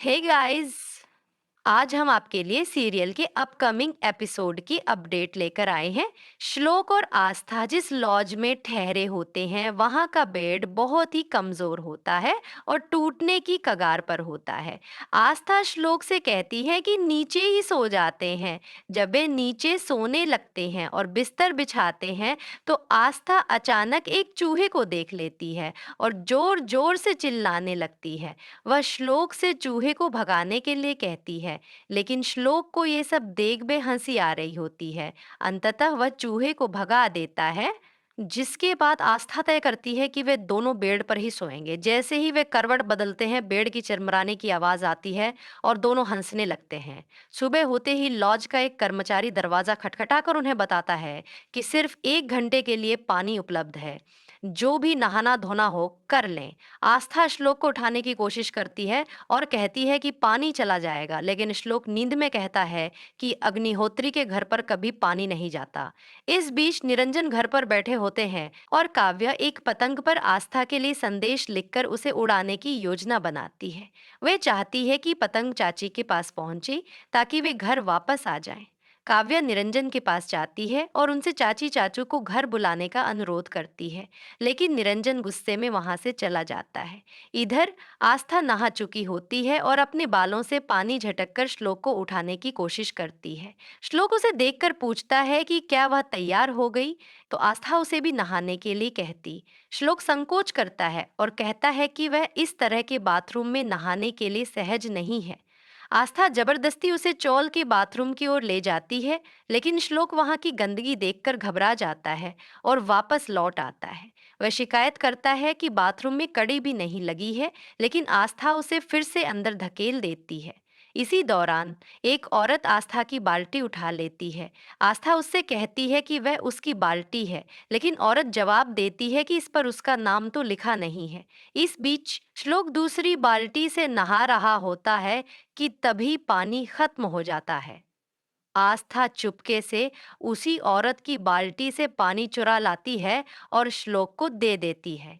Hey guys, आज हम आपके लिए सीरियल के अपकमिंग एपिसोड की अपडेट लेकर आए हैं। श्लोक और आस्था जिस लॉज में ठहरे होते हैं, वहां का बेड बहुत ही कमजोर होता है और टूटने की कगार पर होता है। आस्था श्लोक से कहती है कि नीचे ही सो जाते हैं। जब वे नीचे सोने लगते हैं और बिस्तर बिछाते हैं, तो आस्था अचानक एक चूहे को देख लेती है और जोर जोर से चिल्लाने लगती है। वह श्लोक से चूहे को भगाने के लिए कहती है, लेकिन श्लोक को ये सब देख बे हंसी आ रही होती है। अंततः वह चूहे को भगा देता है, जिसके बाद आस्था तय करती है कि वे दोनों बेड पर ही सोएंगे। जैसे ही वे करवट बदलते हैं, बेड की चिरमराने की आवाज आती है और दोनों हंसने लगते हैं। सुबह होते ही लॉज का एक कर्मचारी दरवाजा खटखटाकर उन्हें बताता है कि सिर्फ 1 घंटे के लिए पानी उपलब्ध है। जो भी नहाना धोना हो कर लें। आस्था श्लोक को उठाने की कोशिश करती है और कहती है कि पानी चला जाएगा, लेकिन श्लोक नींद में कहता है कि अग्निहोत्री के घर पर कभी पानी नहीं जाता। इस बीच निरंजन घर पर बैठे होते हैं और काव्या एक पतंग पर आस्था के लिए संदेश लिखकर उसे उड़ाने की योजना बनाती है। वे चाहती है कि पतंग चाची के पास पहुंचे ताकि वे घर वापस आ जाएं। काव्या निरंजन के पास जाती है और उनसे चाची चाचू को घर बुलाने का अनुरोध करती है, लेकिन निरंजन गुस्से में वहां से चला जाता है। इधर आस्था नहा चुकी होती है और अपने बालों से पानी झटककर श्लोक को उठाने की कोशिश करती है। श्लोक उसे देखकर पूछता है कि क्या वह तैयार हो गई, तो आस्था उसे भी नहाने के लिए कहती। श्लोक संकोच करता है और कहता है कि वह इस तरह के बाथरूम में नहाने के लिए सहज नहीं है। आस्था जबरदस्ती उसे चौल के बाथरूम की ओर ले जाती है, लेकिन श्लोक वहां की गंदगी देखकर घबरा जाता है और वापस लौट आता है। वह शिकायत करता है कि बाथरूम में कड़ी भी नहीं लगी है, लेकिन आस्था उसे फिर से अंदर धकेल देती है। इसी दौरान एक औरत आस्था की बाल्टी उठा लेती है। आस्था उससे कहती है कि वह उसकी बाल्टी है, लेकिन औरत जवाब देती है कि इस पर उसका नाम तो लिखा नहीं है। इस बीच श्लोक दूसरी बाल्टी से नहा रहा होता है कि तभी पानी खत्म हो जाता है। आस्था चुपके से उसी औरत की बाल्टी से पानी चुरा लाती है और श्लोक को दे देती है।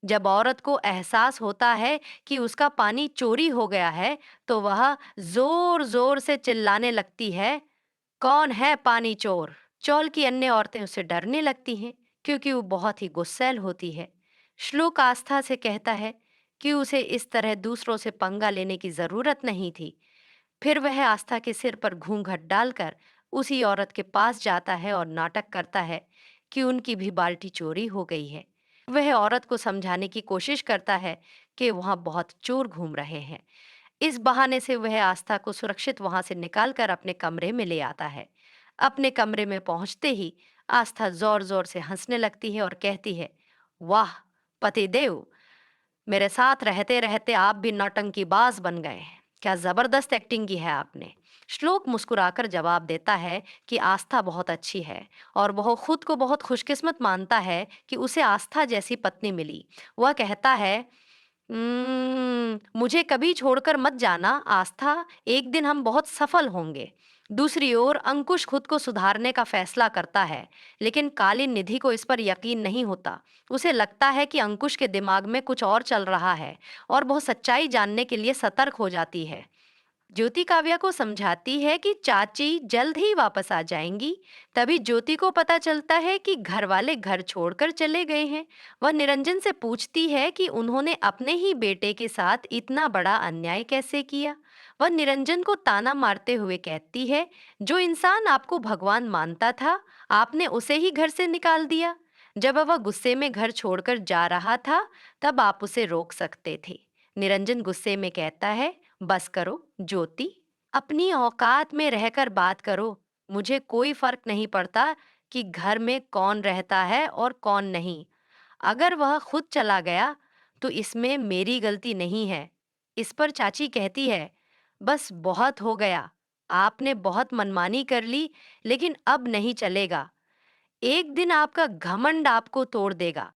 जब औरत को एहसास होता है कि उसका पानी चोरी हो गया है, तो वह जोर जोर से चिल्लाने लगती है, कौन है पानी चोर? चौल की अन्य औरतें उसे डरने लगती हैं, क्योंकि वो बहुत ही गुस्सैल होती है। श्लोक आस्था से कहता है कि उसे इस तरह दूसरों से पंगा लेने की जरूरत नहीं थी। फिर वह आस्था के सिर पर घूंघट डालकर उसी औरत के पास जाता है और नाटक करता है कि उनकी भी बाल्टी चोरी हो गई है। वह औरत को समझाने की कोशिश करता है कि वहां बहुत चोर घूम रहे हैं। इस बहाने से वह आस्था को सुरक्षित वहां से निकालकर अपने कमरे में ले आता है। अपने कमरे में पहुंचते ही आस्था जोर जोर से हंसने लगती है और कहती है, वाह पतिदेव, मेरे साथ रहते रहते आप भी नौटंकीबाज बन गए हैं। क्या जबरदस्त एक्टिंग की है आपने। श्लोक मुस्कुराकर जवाब देता है कि आस्था बहुत अच्छी है और वह खुद को बहुत खुशकिस्मत मानता है कि उसे आस्था जैसी पत्नी मिली। वह कहता है, मुझे कभी छोड़कर मत जाना आस्था, एक दिन हम बहुत सफल होंगे। दूसरी ओर अंकुश खुद को सुधारने का फैसला करता है, लेकिन कालीन निधि को इस पर यकीन नहीं होता। उसे लगता है कि अंकुश के दिमाग में कुछ और चल रहा है और वह सच्चाई जानने के लिए सतर्क हो जाती है। ज्योति काव्या को समझाती है कि चाची जल्द ही वापस आ जाएंगी। तभी ज्योति को पता चलता है कि घर वाले घर छोड़कर चले गए हैं। वह निरंजन से पूछती है कि उन्होंने अपने ही बेटे के साथ इतना बड़ा अन्याय कैसे किया। वह निरंजन को ताना मारते हुए कहती है, जो इंसान आपको भगवान मानता था, आपने उसे ही घर से निकाल दिया। जब वह गुस्से में घर छोड़कर जा रहा था, तब आप उसे रोक सकते थे। निरंजन गुस्से में कहता है, बस करो ज्योति, अपनी औकात में रहकर बात करो। मुझे कोई फर्क नहीं पड़ता कि घर में कौन रहता है और कौन नहीं। अगर वह खुद चला गया तो इसमें मेरी गलती नहीं है। इस पर चाची कहती है, बस बहुत हो गया, आपने बहुत मनमानी कर ली, लेकिन अब नहीं चलेगा। एक दिन आपका घमंड आपको तोड़ देगा।